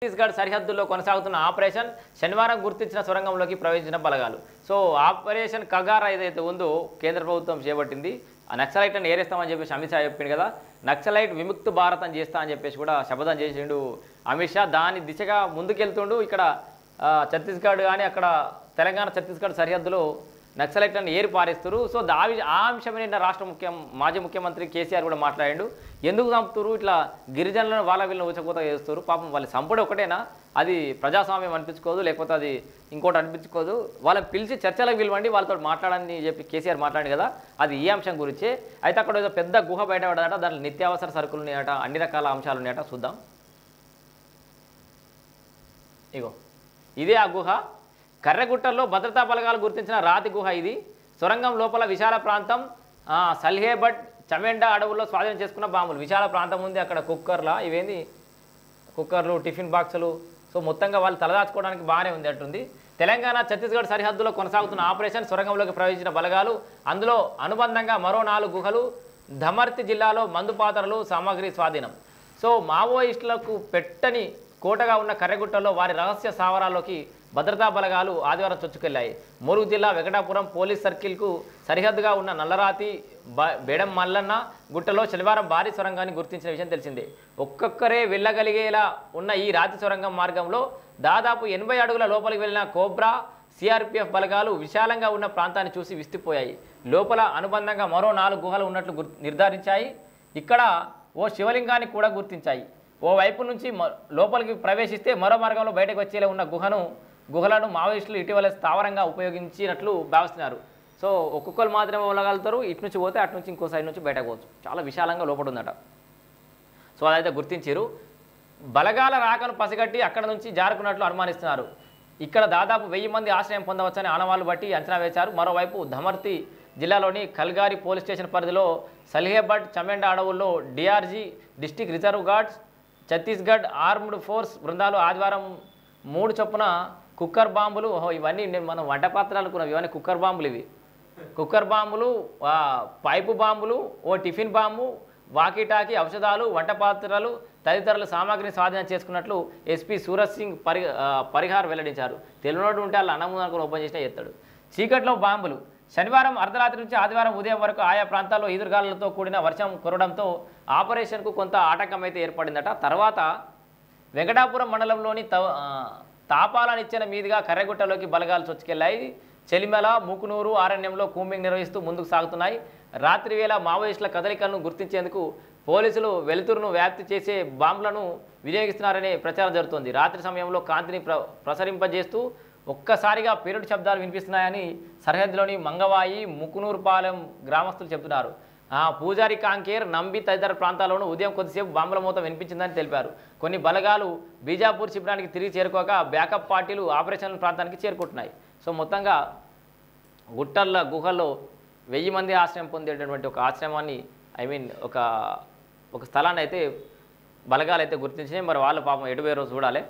ఛత్తీస్గఢ్ సరిహద్దుల్లో కొనసాగుతున్న ఆపరేషన్ శనివారం గుర్తించిన సొరంగంలోకి ప్రవేశించిన బలగాలు. సో ఆపరేషన్ కగారా ఏదైతే ఉందో కేంద్ర ప్రభుత్వం చేపట్టింది. ఆ నక్సలైట్లను ఏరేస్తామని చెప్పేసి అమిత్ షా చెప్పిండు కదా. నక్సలైట్ విముక్త భారత్ అని చేస్తా అని చెప్పేసి కూడా శపథం చేసిండు అమిత్ షా. దాని దిశగా ముందుకెళ్తుండు. ఇక్కడ ఛత్తీస్గఢ్ కానీ అక్కడ తెలంగాణ ఛత్తీస్గఢ్ సరిహద్దులో నక్సలైట్లను ఏరి పారేస్తారు. సో ఆ అంశమే నిన్న మాజీ ముఖ్యమంత్రి కేసీఆర్ కూడా మాట్లాడాడు. ఎందుకు చంపుతారు, ఇట్లా గిరిజనులను వీళ్ళని ఊచకోత చేస్తారు, పాపం వాళ్ళు చంపడం ఒకటేనా, అది ప్రజాస్వామ్యం అనిపించుకోదు, లేకపోతే అది ఇంకోటి అనిపించుకోదు, వాళ్ళని పిలిచి చర్చలకు పిలవండి, వాళ్ళతో మాట్లాడని చెప్పి కేసీఆర్ మాట్లాడి కదా. అది ఈ అంశం గురించే. అయితే అక్కడ ఏదో పెద్ద గుహ బయటపడదట, దాంట్లో నిత్యావసర సరుకులు ఉన్నాయట, అన్ని రకాల అంశాలు ఉన్నాయట. చూద్దాం. ఇగో ఇదే ఆ గుహ. కర్రెగుట్టల్లో భద్రతా బలగాలు గుర్తించిన రాతి గుహ ఇది. సొరంగం లోపల విశాల ప్రాంతం. సల్హేబట్ చమెండా అడవుల్లో స్వాధీనం చేసుకున్న బాంబులు. విశాల ప్రాంతం ఉంది. అక్కడ కుక్కర్లా ఇవేంది కుక్కర్లు, టిఫిన్ బాక్సులు. సో మొత్తంగా వాళ్ళు తలదాచుకోవడానికి బాగానే ఉంది అంటుంది. తెలంగాణ ఛత్తీస్గఢ్ సరిహద్దులో కొనసాగుతున్న ఆపరేషన్ సొరంగంలోకి ప్రవేశించిన బలగాలు. అందులో అనుబంధంగా మరో 4 గుహలు. ధమర్తి జిల్లాలో మందుపాత్రలు సామాగ్రి స్వాధీనం. సో మావోయిస్టులకు పెట్టని కోటగా ఉన్న కర్రెగుట్టలో వారి రహస్య స్థావరాల్లోకి భద్రతా బలగాలు ఆదివారం చొచ్చుకెళ్లాయి. మురుగు జిల్లా వెంకటాపురం పోలీస్ సర్కిల్కు సరిహద్దుగా ఉన్న నల్లరాతి బేడం మల్లన్న గుట్టలో శనివారం భారీ సొరంగాన్ని గుర్తించిన విషయం తెలిసిందే. ఒక్కొక్కరే వెళ్ళగలిగేలా ఉన్న ఈ రాతి సొరంగం మార్గంలో దాదాపు 80 అడుగుల లోపలికి వెళ్ళిన కోబ్రా సిఆర్పిఎఫ్ బలగాలు విశాలంగా ఉన్న ప్రాంతాన్ని చూసి విస్తుపోయాయి. లోపల అనుబంధంగా మరో 4 గుహలు ఉన్నట్లు నిర్ధారించాయి. ఇక్కడ ఓ శివలింగాన్ని కూడా గుర్తించాయి. ఓ వైపు నుంచి లోపలికి ప్రవేశిస్తే మరో మార్గంలో బయటకు వచ్చేలా ఉన్న గుహలను మావోయిస్టులు ఇటీవల స్థావరంగా ఉపయోగించినట్లు భావిస్తున్నారు. సో ఒక్కొక్కరు మాత్రమే వెళ్ళగలుగుతారు. ఇటు నుంచి పోతే అటు నుంచి ఇంకో సైడ్ నుంచి బయటకు పోవచ్చు. చాలా విశాలంగా లోపల ఉందట. సో అదైతే గుర్తించారు. బలగాల రాకను పసిగట్టి అక్కడ నుంచి జారుకున్నట్లు అనుమానిస్తున్నారు. ఇక్కడ దాదాపు 1000 మంది ఆశ్రయం పొందవచ్చని ఆనవాళ్లు బట్టి అంచనా వేశారు. మరోవైపు ధమర్తి జిల్లాలోని కల్గారి పోలీస్ స్టేషన్ పరిధిలో సల్హేబట్ చమెండా అడవుల్లో DRG district reserve guards Chhattisgarh armed force బృందాలు ఆదివారం 3 చొప్పున కుక్కర్ బాంబులు, ఇవన్నీ మనం వంట పాత్రలు అనుకున్నాం, ఇవన్నీ కుక్కర్ బాంబులు. ఇవి కుక్కర్ బాంబులు, పైపు బాంబులు, ఓ టిఫిన్ బాంబు, వాకీటాకీ, ఔషధాలు, వంట పాత్రలు తదితరుల సామాగ్రిని స్వాధీనం చేసుకున్నట్లు ఎస్పీ సూరజ్ సింగ్ పరిహార్ వెల్లడించారు. తెలియనోడు ఉంటే వాళ్ళు అన్నము అనుకుని ఓపెన్ చేసినా ఎత్తాడు. చీకట్లో బాంబులు. శనివారం అర్ధరాత్రి నుంచి ఆదివారం ఉదయం వరకు ఆయా ప్రాంతాల్లో ఈదురుగాలులతో కూడిన వర్షం కురవడంతో ఆపరేషన్కు కొంత ఆటంకం అయితే ఏర్పడిందట. తర్వాత వెంకటాపురం మండలంలోని తాపాలనిచ్చిన మీదుగా కర్రెగుట్టలోకి బలగాలు చొచ్చుకెళ్లాయి. చెలిమల, ముకునూరు అరణ్యంలో కూంబింగ్ నిర్వహిస్తూ ముందుకు సాగుతున్నాయి. రాత్రి వేళ మావోయిస్టుల కదలికలను గుర్తించేందుకు పోలీసులు వెలుతురును వ్యాప్తి చేసే బాంబులను వినియోగిస్తున్నారనే ప్రచారం జరుగుతోంది. రాత్రి సమయంలో కాంతిని ప్రసరింపజేస్తూ ఒక్కసారిగా పేలుడు శబ్దాలు వినిపిస్తున్నాయని సరిహద్దులోని మంగవాయి, ముకునూరుపాలెం గ్రామస్తులు చెబుతున్నారు. పూజారి కాంకేర్, నంబి తదితర ప్రాంతాల్లోనూ ఉదయం కొద్దిసేపు బాంబుల మూత వినిపించిందని తెలిపారు. కొన్ని బలగాలు బీజాపూర్ శిబిరానికి తిరిగి చేరుకోక బ్యాకప్ పార్టీలు ఆపరేషన్ ప్రాంతానికి చేరుకుంటున్నాయి. సో మొత్తంగా గుట్టల గుహల్లో 1000 మంది ఆశ్రయం పొందేటటువంటి ఒక ఆశ్రమాన్ని ఒక స్థలాన్ని అయితే బలగాలు అయితే గుర్తించినాయి. మరి వాళ్ళు పాపం ఎటుపోయారో చూడాలి.